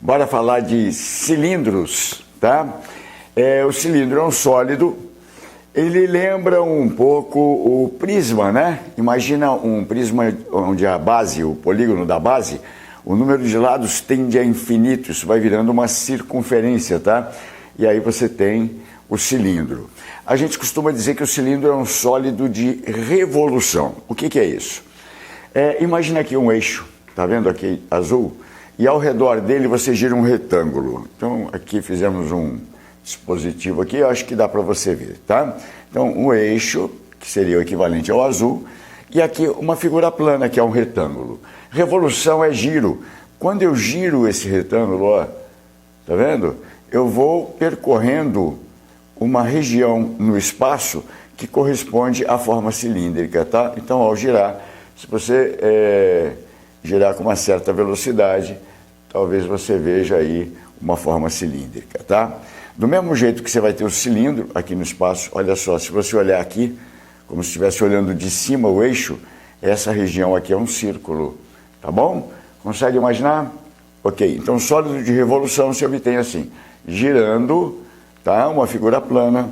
Bora falar de cilindros, tá? O cilindro é um sólido, ele lembra um pouco o prisma, né? Imagina um prisma onde a base, o polígono da base, o número de lados tende a infinito, isso vai virando uma circunferência, tá? E aí você tem o cilindro. A gente costuma dizer que o cilindro é um sólido de revolução. O que é isso? Imagina aqui um eixo, tá vendo aqui azul? E ao redor dele você gira um retângulo. Então aqui fizemos um dispositivo aqui, eu acho que dá para você ver, tá? Então um eixo, que seria o equivalente ao azul, e aqui uma figura plana, que é um retângulo. Revolução é giro. Quando eu giro esse retângulo, ó, tá vendo? Eu vou percorrendo uma região no espaço que corresponde à forma cilíndrica, tá? Então ao girar, se você girar com uma certa velocidade, talvez você veja aí uma forma cilíndrica, tá? Do mesmo jeito que você vai ter o cilindro aqui no espaço, olha só, se você olhar aqui, como se estivesse olhando de cima o eixo, essa região aqui é um círculo, tá bom? Consegue imaginar? Ok, então sólido de revolução se obtém assim, girando, tá? Uma figura plana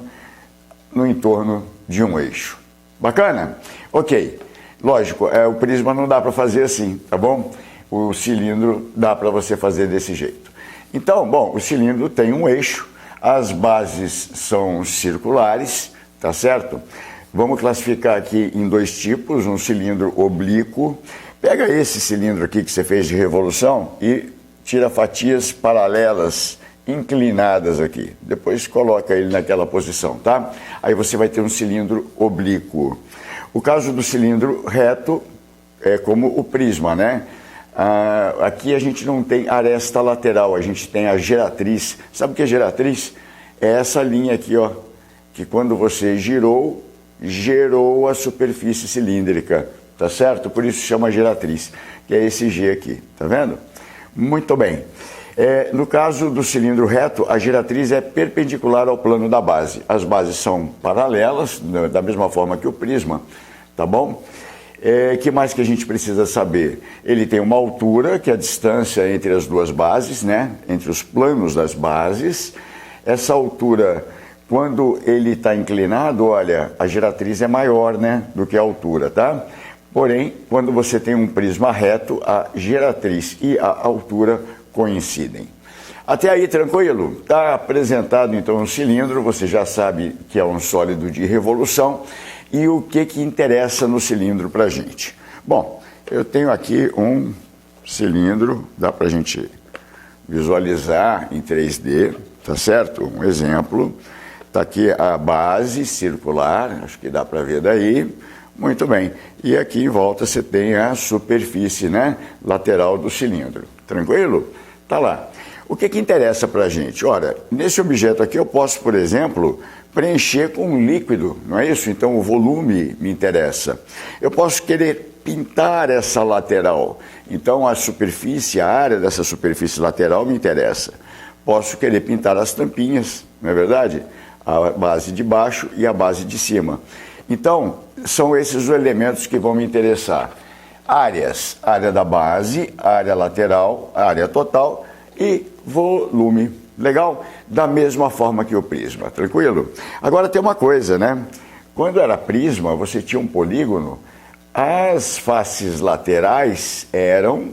no entorno de um eixo. Bacana? Ok, lógico, o prisma não dá para fazer assim, tá bom? O cilindro dá para você fazer desse jeito. Então, bom, o cilindro tem um eixo, as bases são circulares, tá certo? Vamos classificar aqui em dois tipos, um cilindro oblíquo. Pega esse cilindro aqui que você fez de revolução e tira fatias paralelas, inclinadas aqui. Depois coloca ele naquela posição, tá? Aí você vai ter um cilindro oblíquo. O caso do cilindro reto é como o prisma, né? Aqui a gente não tem aresta lateral, a gente tem a geratriz. Sabe o que é geratriz? É essa linha aqui, ó, que quando você girou, gerou a superfície cilíndrica, tá certo? Por isso chama geratriz, que é esse G aqui, tá vendo? Muito bem. No caso do cilindro reto, a geratriz é perpendicular ao plano da base. As bases são paralelas, da mesma forma que o prisma, tá bom? Que mais que a gente precisa saber? Ele tem uma altura, que é a distância entre as duas bases, né? Entre os planos das bases. Essa altura, quando ele está inclinado, olha, a geratriz é maior, né, do que a altura, tá? Porém, quando você tem um prisma reto, a geratriz e a altura coincidem. Até aí, tranquilo? Está apresentado, então, um cilindro, você já sabe que é um sólido de revolução. E o que interessa no cilindro para a gente? Bom, eu tenho aqui um cilindro, dá para a gente visualizar em 3D, tá certo? Um exemplo. Está aqui a base circular, acho que dá para ver daí. Muito bem. E aqui em volta você tem a superfície, né, lateral do cilindro. Tranquilo? Tá lá. O que interessa para a gente? Ora, nesse objeto aqui eu posso, por exemplo, preencher com um líquido, não é isso? Então o volume me interessa. Eu posso querer pintar essa lateral. Então a superfície, a área dessa superfície lateral me interessa. Posso querer pintar as tampinhas, não é verdade? A base de baixo e a base de cima. Então, são esses os elementos que vão me interessar. Áreas, área da base, área lateral, área total e volume. Legal? Da mesma forma que o prisma, tranquilo? Agora tem uma coisa, né? Quando era prisma, você tinha um polígono, as faces laterais eram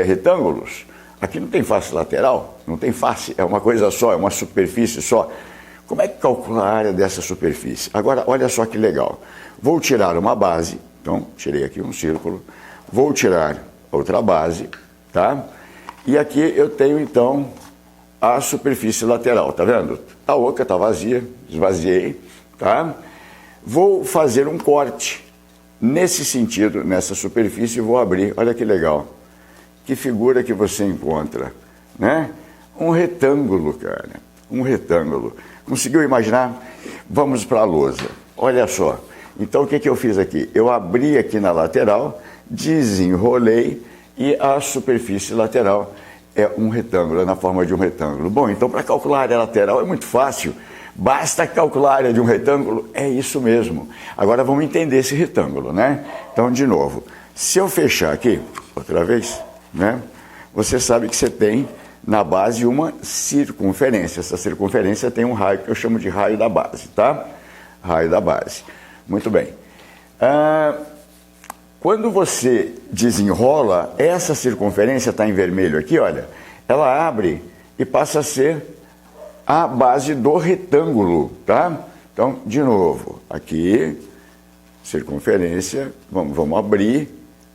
retângulos. Aqui não tem face lateral, não tem face, é uma coisa só, é uma superfície só. Como é que calcula a área dessa superfície? Agora, olha só que legal. Vou tirar uma base, então, tirei aqui um círculo, vou tirar outra base, tá? E aqui eu tenho, então, a superfície lateral, tá vendo? Tá oca, tá vazia, esvaziei, tá? Vou fazer um corte nesse sentido, nessa superfície, e vou abrir, olha que legal. Que figura que você encontra, né? Um retângulo, cara, um retângulo. Conseguiu imaginar? Vamos para a lousa. Olha só. Então, o que eu fiz aqui? Eu abri aqui na lateral, desenrolei e a superfície lateral é um retângulo, é na forma de um retângulo. Bom, então, para calcular a área lateral é muito fácil. Basta calcular a área de um retângulo. É isso mesmo. Agora, vamos entender esse retângulo, né? Então, de novo, se eu fechar aqui, outra vez, né? Você sabe que você tem na base uma circunferência. Essa circunferência tem um raio que eu chamo de raio da base, tá? Raio da base. Muito bem. Quando você desenrola, essa circunferência está em vermelho aqui, olha, ela abre e passa a ser a base do retângulo, tá? Então, de novo, aqui, circunferência, vamos abrir,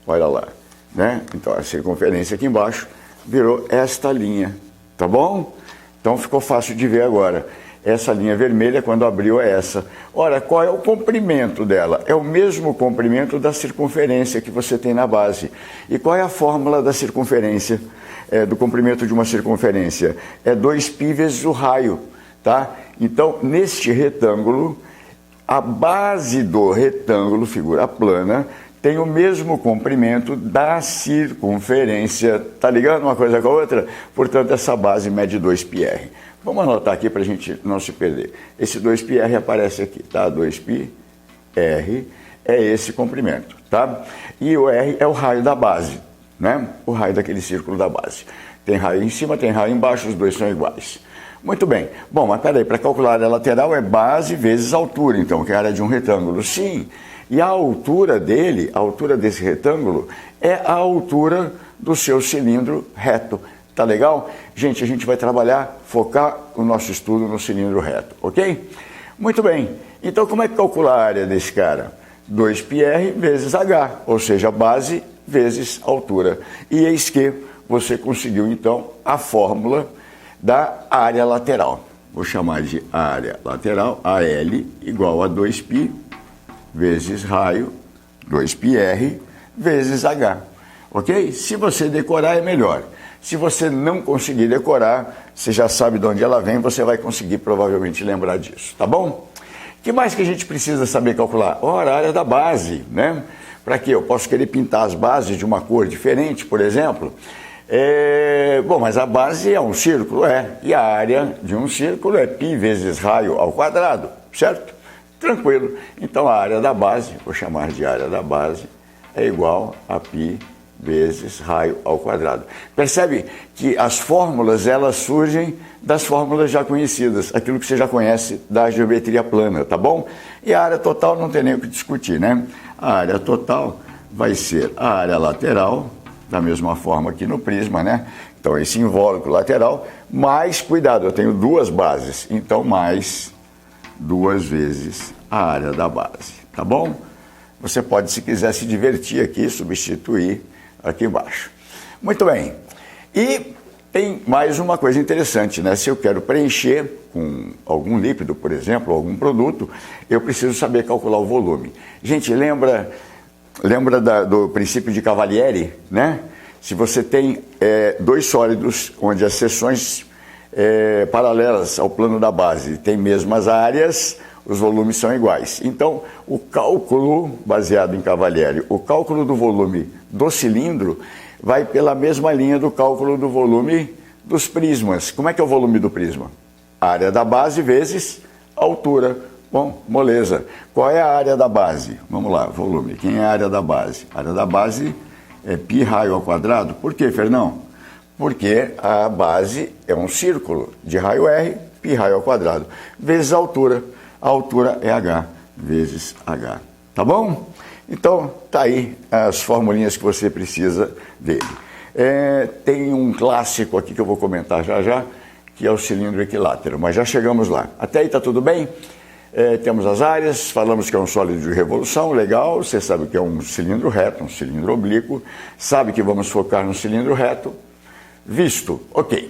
olha lá, né? Então, a circunferência aqui embaixo virou esta linha, tá bom? Então, ficou fácil de ver agora. Essa linha vermelha, quando abriu, é essa. Ora, qual é o comprimento dela? É o mesmo comprimento da circunferência que você tem na base. E qual é a fórmula da circunferência, do comprimento de uma circunferência? É 2π vezes o raio, tá? Então, neste retângulo, a base do retângulo, figura plana, tem o mesmo comprimento da circunferência. Tá ligado uma coisa com a outra? Portanto, essa base mede 2πr. Vamos anotar aqui para a gente não se perder. Esse 2πr aparece aqui, tá? 2πr é esse comprimento, tá? E o r é o raio da base, né? O raio daquele círculo da base. Tem raio em cima, tem raio embaixo, os dois são iguais. Muito bem. Bom, mas peraí, para calcular a área lateral é base vezes altura, então, que é a área de um retângulo. Sim, e a altura dele, a altura desse retângulo, é a altura do seu cilindro reto. Tá legal? Gente, a gente vai trabalhar, focar o nosso estudo no cilindro reto, ok? Muito bem. Então, como é que calcula a área desse cara? 2πr vezes h, ou seja, base vezes altura. E eis que você conseguiu, então, a fórmula da área lateral. Vou chamar de área lateral, AL, igual a 2π vezes raio, 2πr vezes h. Ok? Se você decorar, é melhor. Se você não conseguir decorar, você já sabe de onde ela vem, você vai conseguir provavelmente lembrar disso, tá bom? O que mais que a gente precisa saber calcular? Ora, a área da base, né? Para quê? Eu posso querer pintar as bases de uma cor diferente, por exemplo. Bom, mas a base é um círculo, e a área de um círculo é π vezes raio ao quadrado, certo? Tranquilo. Então, a área da base, vou chamar de área da base, é igual a π vezes raio ao quadrado. Percebe que as fórmulas, elas surgem das fórmulas já conhecidas, aquilo que você já conhece da geometria plana, tá bom? E a área total não tem nem o que discutir, né? A área total vai ser a área lateral, da mesma forma que no prisma, né? Então, esse invólucro lateral, mais, cuidado, eu tenho duas bases, então mais 2 vezes a área da base, tá bom? Você pode, se quiser, se divertir aqui, substituir aqui embaixo. Muito bem. E tem mais uma coisa interessante, né? Se eu quero preencher com algum líquido, por exemplo, algum produto, eu preciso saber calcular o volume. Gente, lembra do princípio de Cavalieri, né? Se você tem dois sólidos onde as seções paralelas ao plano da base têm mesmas áreas, os volumes são iguais. Então, o cálculo, baseado em Cavalieri, o cálculo do volume do cilindro vai pela mesma linha do cálculo do volume dos prismas. Como é que é o volume do prisma? Área da base vezes altura. Bom, moleza. Qual é a área da base? Vamos lá, volume. Quem é a área da base? A área da base é π raio ao quadrado. Por quê, Fernão? Porque a base é um círculo de raio R, π raio ao quadrado, vezes a altura. A altura é h vezes h. Tá bom? Então, tá aí as formulinhas que você precisa dele. Tem um clássico aqui que eu vou comentar já, que é o cilindro equilátero, mas já chegamos lá. Até aí tá tudo bem? Temos as áreas, falamos que é um sólido de revolução, legal, você sabe que é um cilindro reto, um cilindro oblíquo, sabe que vamos focar no cilindro reto, visto, ok.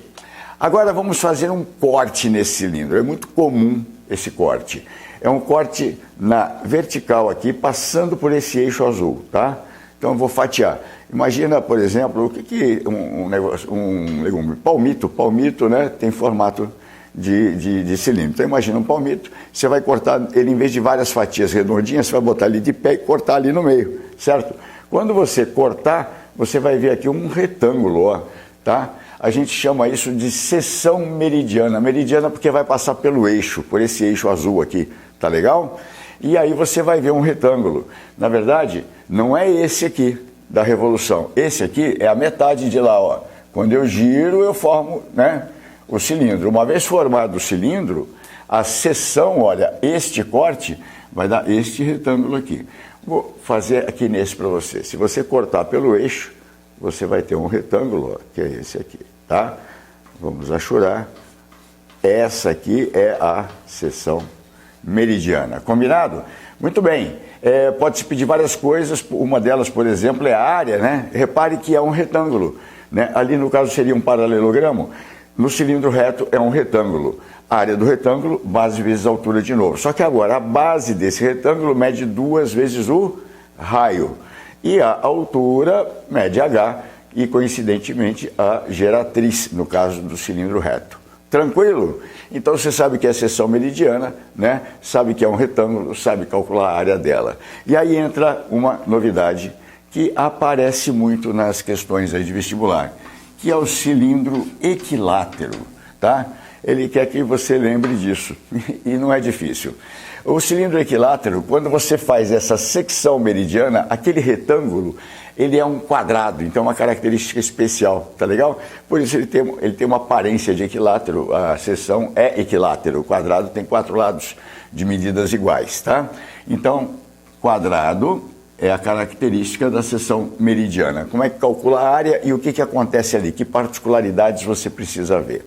Agora vamos fazer um corte nesse cilindro, é muito comum esse corte. É um corte na vertical aqui, passando por esse eixo azul, tá? Então eu vou fatiar. Imagina, por exemplo, o que um legume, palmito, né, tem formato de cilindro. Então imagina um palmito, você vai cortar ele em vez de várias fatias redondinhas, você vai botar ele de pé e cortar ali no meio, certo? Quando você cortar, você vai ver aqui um retângulo, ó, tá? A gente chama isso de seção meridiana. Meridiana porque vai passar pelo eixo, por esse eixo azul aqui, tá legal? E aí você vai ver um retângulo. Na verdade, não é esse aqui da revolução. Esse aqui é a metade de lá, ó. Quando eu giro, eu formo, né, o cilindro. Uma vez formado o cilindro, a seção, olha, este corte vai dar este retângulo aqui. Vou fazer aqui nesse para você. Se você cortar pelo eixo, você vai ter um retângulo, ó, que é esse aqui, tá? Vamos achurar. Essa aqui é a seção meridiana. Combinado? Muito bem. Pode-se pedir várias coisas. Uma delas, por exemplo, é a área, né? Repare que é um retângulo, né? Ali, no caso, seria um paralelogramo. No cilindro reto é um retângulo. A área do retângulo, base vezes a altura de novo. Só que agora a base desse retângulo mede 2 vezes o raio. E a altura mede h e, coincidentemente, a geratriz, no caso do cilindro reto. Tranquilo? Então você sabe que é a seção meridiana, né? Sabe que é um retângulo, sabe calcular a área dela. E aí entra uma novidade que aparece muito nas questões aí de vestibular, que é o cilindro equilátero, tá? Ele quer que você lembre disso, e não é difícil. O cilindro equilátero, quando você faz essa secção meridiana, aquele retângulo, ele é um quadrado, então é uma característica especial, tá legal? Por isso ele tem uma aparência de equilátero, a seção é equilátero, o quadrado tem 4 lados de medidas iguais, tá? Então, quadrado é a característica da seção meridiana. Como é que calcula a área e o que acontece ali? Que particularidades você precisa ver?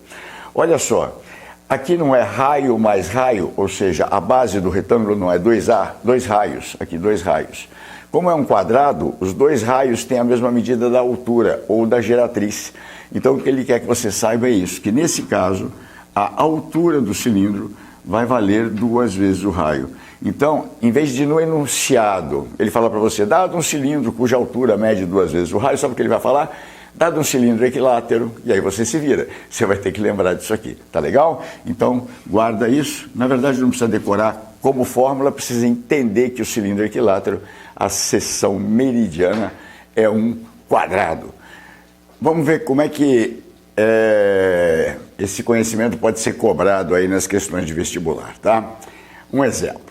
Olha só, aqui não é raio mais raio, ou seja, a base do retângulo não é 2A, 2 raios, aqui 2 raios. Como é um quadrado, os 2 raios têm a mesma medida da altura ou da geratriz. Então o que ele quer que você saiba é isso, que nesse caso a altura do cilindro vai valer 2 vezes o raio. Então, em vez de no enunciado, ele fala para você, dado um cilindro cuja altura mede 2 vezes o raio, sabe o que ele vai falar? Dado um cilindro equilátero, e aí você se vira. Você vai ter que lembrar disso aqui, tá legal? Então, guarda isso. Na verdade, não precisa decorar como fórmula, precisa entender que o cilindro equilátero, a seção meridiana, é um quadrado. Vamos ver como é que esse conhecimento pode ser cobrado aí nas questões de vestibular, tá? Um exemplo.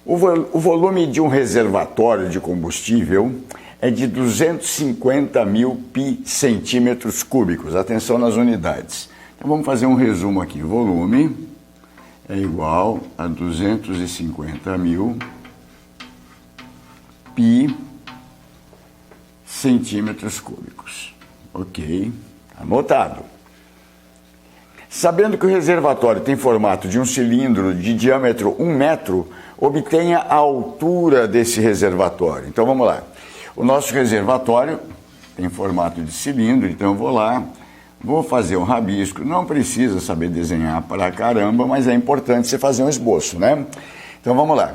O volume de um reservatório de combustível é de 250 mil pi centímetros cúbicos. Atenção nas unidades. Então vamos fazer um resumo aqui. O volume é igual a 250 mil pi centímetros cúbicos. Ok, anotado. Sabendo que o reservatório tem formato de um cilindro de diâmetro 1 metro, obtenha a altura desse reservatório. Então vamos lá. O nosso reservatório tem formato de cilindro, então eu vou lá, vou fazer um rabisco. Não precisa saber desenhar para caramba, mas é importante você fazer um esboço, né? Então vamos lá.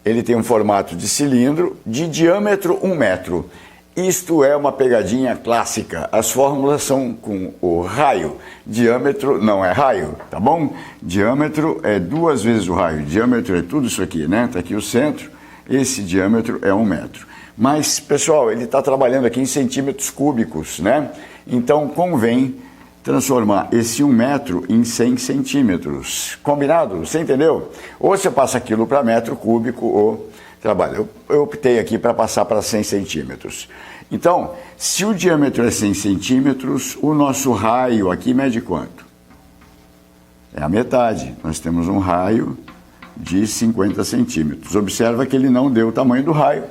Ele tem um formato de cilindro de diâmetro 1 metro. Isto é uma pegadinha clássica. As fórmulas são com o raio. Diâmetro não é raio, tá bom? Diâmetro é 2 vezes o raio. Diâmetro é tudo isso aqui, né? Está aqui o centro. Esse diâmetro é 1 metro. Mas, pessoal, ele está trabalhando aqui em centímetros cúbicos, né? Então, convém transformar esse 1 metro em 100 centímetros. Combinado? Você entendeu? Ou você passa aquilo para metro cúbico ou trabalha. Eu optei aqui para passar para 100 centímetros. Então, se o diâmetro é 100 centímetros, o nosso raio aqui mede quanto? É a metade. Nós temos um raio de 50 centímetros. Observa que ele não deu o tamanho do raio.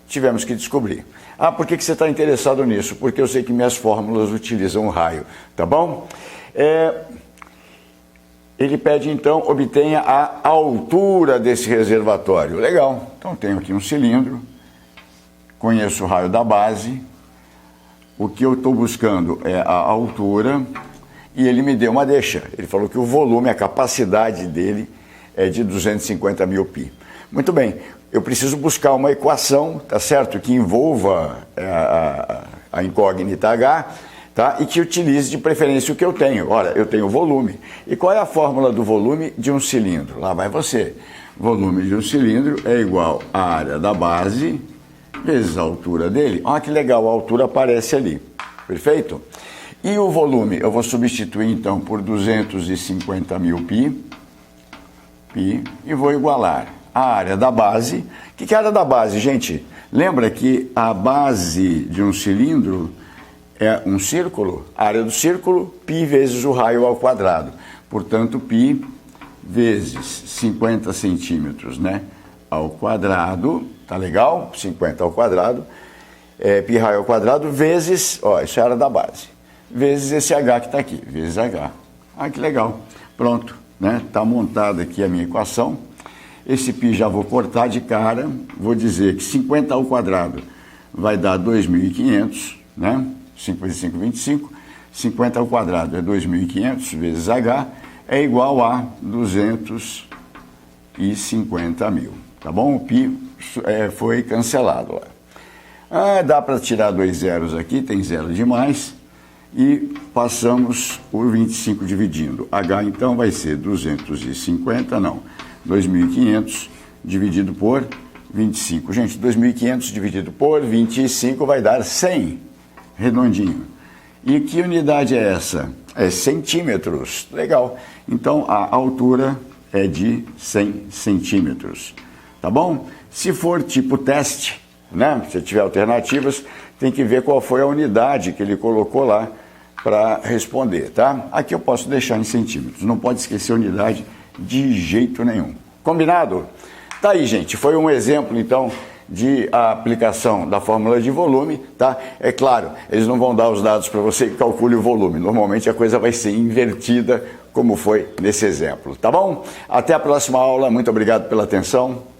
Tivemos que descobrir. Ah, por que você está interessado nisso? Porque eu sei que minhas fórmulas utilizam o raio, tá bom? Ele pede, então, obtenha a altura desse reservatório. Legal. Então, tenho aqui um cilindro, conheço o raio da base, o que eu estou buscando é a altura, e ele me deu uma deixa. Ele falou que o volume, a capacidade dele é de 250 mil pi. Muito bem, eu preciso buscar uma equação, tá certo, que envolva a incógnita H, tá? E que utilize de preferência o que eu tenho. Ora, eu tenho volume. E qual é a fórmula do volume de um cilindro? Lá vai você. Volume de um cilindro é igual à área da base vezes a altura dele. Olha que legal, a altura aparece ali. Perfeito? E o volume, eu vou substituir então por 250 mil pi e vou igualar a área da base. O que é a área da base, gente? Lembra que a base de um cilindro é um círculo, a área do círculo, π vezes o raio ao quadrado. Portanto, π vezes 50 centímetros, né, ao quadrado, tá legal? 50 ao quadrado, π raio ao quadrado, vezes, ó, isso era da base, vezes esse h que está aqui, vezes h. Ah, que legal. Pronto, né? Tá montada aqui a minha equação. Esse π já vou cortar de cara, vou dizer que 50 ao quadrado vai dar 2.500, né? 5 vezes 5, 25. 50 ao quadrado é 2.500 vezes h, é igual a 250 mil, tá bom? O π foi cancelado lá. Ah, dá para tirar 2 zeros aqui, tem zero demais, e passamos o 25 dividindo. H então vai ser 250, não, 2.500 dividido por 25. Gente, 2.500 dividido por 25 vai dar 100, redondinho. E que unidade é essa? É centímetros. Legal. Então, a altura é de 100 centímetros. Tá bom? Se for tipo teste, né? Se tiver alternativas, tem que ver qual foi a unidade que ele colocou lá para responder, tá? Aqui eu posso deixar em centímetros. Não pode esquecer a unidade de jeito nenhum. Combinado? Tá aí, gente. Foi um exemplo, então, de aplicação da fórmula de volume, tá? É claro, eles não vão dar os dados para você que calcule o volume. Normalmente a coisa vai ser invertida, como foi nesse exemplo, tá bom? Até a próxima aula. Muito obrigado pela atenção.